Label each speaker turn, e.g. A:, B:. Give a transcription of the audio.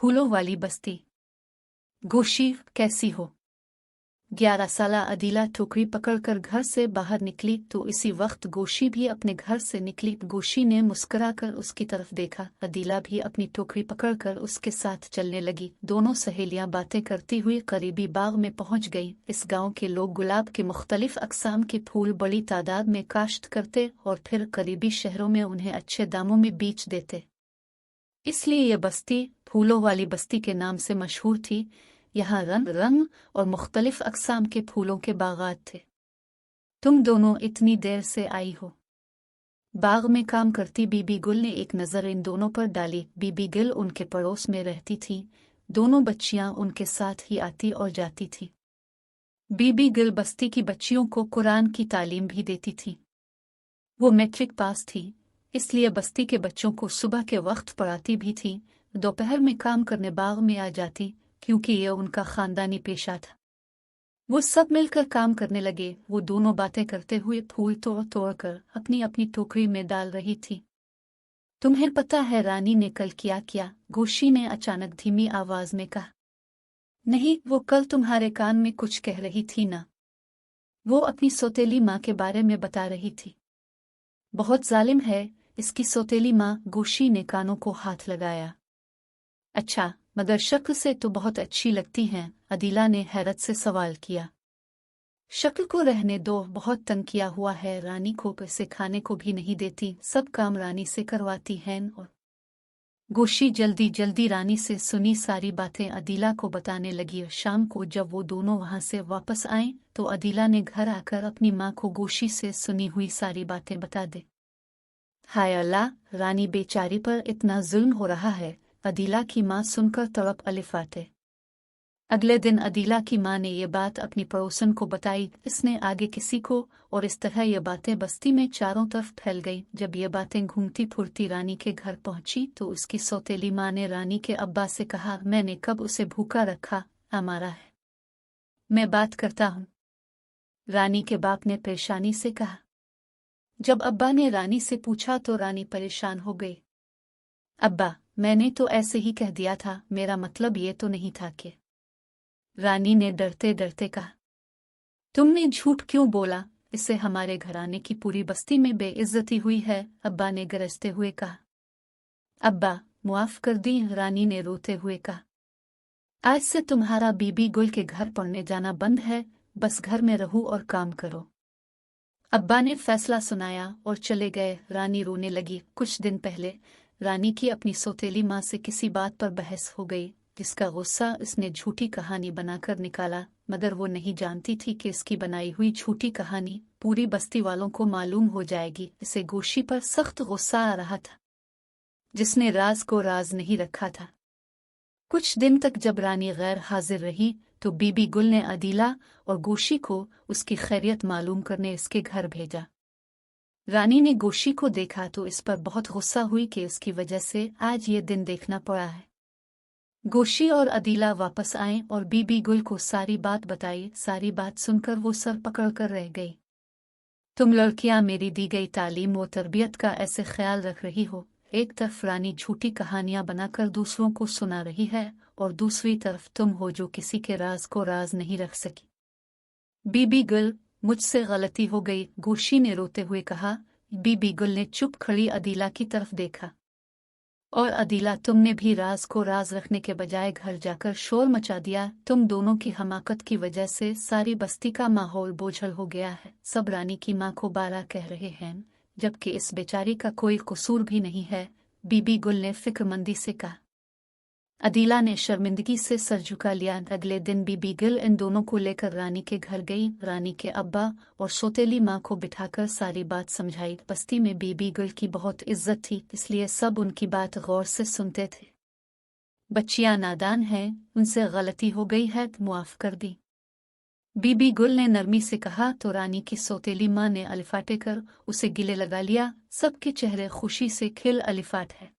A: फूलों वाली बस्ती। गोशी, कैसी हो? 11 साला अदीला टोकरी पकड़कर घर से बाहर निकली तो इसी वक्त गोशी भी अपने घर से निकली। गोशी ने मुस्कुराकर उसकी तरफ देखा। अदीला भी अपनी टोकरी पकड़कर उसके साथ चलने लगी। दोनों सहेलियां बातें करती हुई करीबी बाग में पहुंच गईं। इस गांव के लोग गुलाब के मुख्तलिफ अक़साम के फूल बड़ी तादाद में काश्त करते और फिर करीबी शहरों में उन्हें अच्छे दामों में बेच देते, इसलिए यह बस्ती फूलों वाली बस्ती के नाम से मशहूर थी। यहाँ रंग रंग और मुख्तलिफ अक़साम के फूलों के बागात थे। तुम दोनों इतनी देर से आई हो? बाग में काम करती बीबी गुल ने एक नज़र इन दोनों पर डाली। बीबी गुल उनके पड़ोस में रहती थी। दोनों बच्चियां उनके साथ ही आती और जाती थी। बीबी गुल बस्ती की बच्चियों को कुरान की तालीम भी देती थी। वो मैट्रिक पास थी, इसलिए बस्ती के बच्चों को सुबह के वक्त पढ़ाती भी थी। दोपहर में काम करने बाग में आ जाती, क्योंकि यह उनका खानदानी पेशा था। वो सब मिलकर काम करने लगे। वो दोनों बातें करते हुए फूल तोड़ तोड़ कर अपनी अपनी टोकरी में डाल रही थी। तुम्हें पता है रानी ने कल क्या किया? गोशी ने अचानक धीमी आवाज में कहा। नहीं, वो कल तुम्हारे कान में कुछ कह रही थी ना? वो अपनी सौतेली माँ के बारे में बता रही थी। बहुत जालिम है इसकी सौतेली माँ। गोशी ने कानों को हाथ लगाया। अच्छा, मगर शक्ल से तो बहुत अच्छी लगती हैं, अदीला ने हैरत से सवाल किया। शक्ल को रहने दो, बहुत तंग किया हुआ है। रानी को पैसे खाने को भी नहीं देती, सब काम रानी से करवाती हैं। और गोशी जल्दी जल्दी रानी से सुनी सारी बातें अदीला को बताने लगी। शाम को जब वो दोनों वहां से वापस आए तो अदीला ने घर आकर अपनी माँ को गोशी से सुनी हुई सारी बातें बता दी। हाय अल्लाह, रानी बेचारी पर इतना जुल्म हो रहा है, अदीला की माँ सुनकर तड़प अलिफाते। अगले दिन अदीला की माँ ने ये बात अपनी पड़ोसन को बताई। इसने आगे किसी को, और इस तरह ये बातें बस्ती में चारों तरफ फैल गई। जब ये बातें घूमती फुरती रानी के घर पहुंची तो उसकी सौतेली माँ ने रानी के अब्बा से कहा, मैंने कब उसे भूखा रखा, हमारा है, मैं बात करता हूँ। रानी के बाप ने परेशानी से कहा। जब अब्बा ने रानी से पूछा तो रानी परेशान हो गई। अब्बा, मैंने तो ऐसे ही कह दिया था, मेरा मतलब ये तो नहीं था कि। रानी ने डरते डरते कहा। तुमने झूठ क्यों बोला? इससे हमारे घराने की पूरी बस्ती में बेइज्जती हुई है, अब्बा ने गरजते हुए कहा। अब्बा, मुआफ कर दी, रानी ने रोते हुए कहा। आज से तुम्हारा बीबी गुल के घर पढ़ने जाना बंद है, बस घर में रहो और काम करो। अब्बा ने फैसला सुनाया और चले गए। रानी रोने लगी। कुछ दिन पहले रानी की अपनी सौतेली माँ से किसी बात पर बहस हो गई, जिसका गुस्सा इसने झूठी कहानी बनाकर निकाला। मगर वो नहीं जानती थी कि इसकी बनाई हुई झूठी कहानी पूरी बस्ती वालों को मालूम हो जाएगी। इसे गोशी पर सख्त गुस्सा आ रहा था, जिसने राज को राज नहीं रखा था। कुछ दिन तक जब रानी गैर हाजिर रही तो बीबी गुल ने अदीला और गोशी को उसकी खैरियत मालूम करने इसके घर भेजा। रानी ने गोशी को देखा तो इस पर बहुत गुस्सा हुई कि उसकी वजह से आज ये दिन देखना पड़ा है। गोशी और अदीला वापस आए और बीबी गुल को सारी बात बताई। सारी बात सुनकर वो सर पकड़कर रह गई। तुम लड़कियां मेरी दी गई तालीम व तरबियत का ऐसे ख्याल रख रही हो। एक तरफ रानी झूठी कहानियां बनाकर दूसरों को सुना रही है और दूसरी तरफ तुम हो जो किसी के राज को राज नहीं रख सकी। बीबी गुल, मुझसे गलती हो गई, गोशी ने रोते हुए कहा। बीबी गुल ने चुप खड़ी अदीला की तरफ देखा। और अदीला, तुमने भी राज को राज रखने के बजाय घर जाकर शोर मचा दिया। तुम दोनों की हमाकत की वजह से सारी बस्ती का माहौल बोझल हो गया है। सब रानी की माँ को बारा कह रहे हैं, जबकि इस बेचारी का कोई कसूर भी नहीं है, बीबी गुल ने फिक्रमंदी से कहा। अदीला ने शर्मिंदगी से सर झुका लिया। अगले दिन बीबी गुल इन दोनों को लेकर रानी के घर गई। रानी के अब्बा और सौतेली माँ को बिठाकर सारी बात समझाई। बस्ती में बीबी गुल की बहुत इज्जत थी, इसलिए सब उनकी बात गौर से सुनते थे। बच्चियां नादान हैं, उनसे गलती हो गई है, मुआफ कर दी, बीबी गुल ने नरमी से कहा। तो रानी की सौतेली माँ ने अलिफाटे कर उसे गिले लगा लिया। सबके चेहरे खुशी से खिल अलिफाट है।